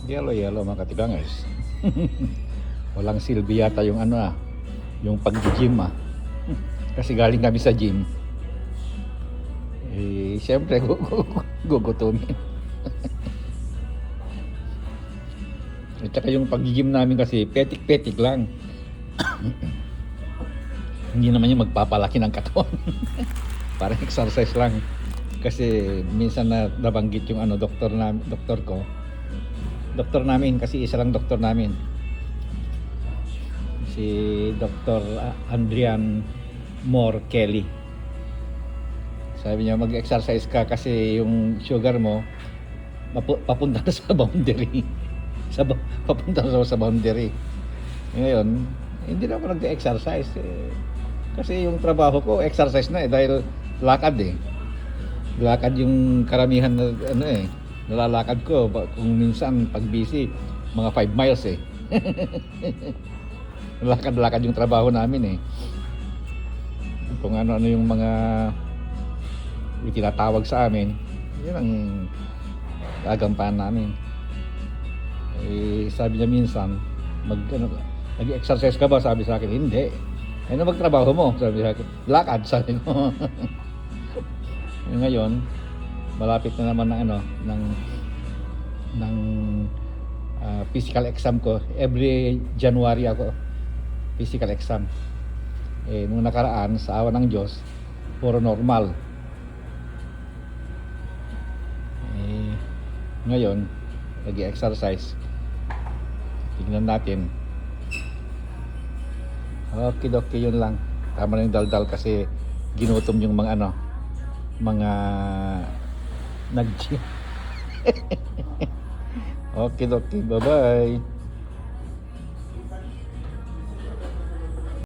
Yelo mga katibangers. Walang silbi yata yung yung pag-gym Kasi galing kami sa gym. Siyempre gugutumin. At saka yung pag-gym namin kasi petik-petik lang. Hindi naman yung magpapalaki ng katawan. Parang exercise lang. Kasi minsan na nabanggit yung doktor namin kasi isa lang doktor namin, si Dr. Andrian Moore Kelly. Sabi niya mag-exercise ka kasi yung sugar mo papunta na sa boundary. Papunta na sa boundary. Ngayon hindi na ako nag-exercise kasi yung trabaho ko exercise na dahil lakad lakad yung karamihan na nalalakad ko. Kung minsan pag busy mga 5 miles lakad-lakad yung trabaho namin kung ano yung mga itinatawag sa amin, yun ang gagampanan namin. Sabi niya minsan nag-exercise ka ba? Sabi sa akin hindi. Ano magtrabaho mo? Sabi sa akin lakad, sabi ko. Ngayon malapit na naman ng physical exam ko. Every January ako physical exam. Nung nakaraan sa awa ng Diyos puro normal. Ngayon nag-exercise. Tignan natin. Okay, yun lang. Tama na yung daldal kasi ginutom yung mga nag-gym. Okay, bye-bye.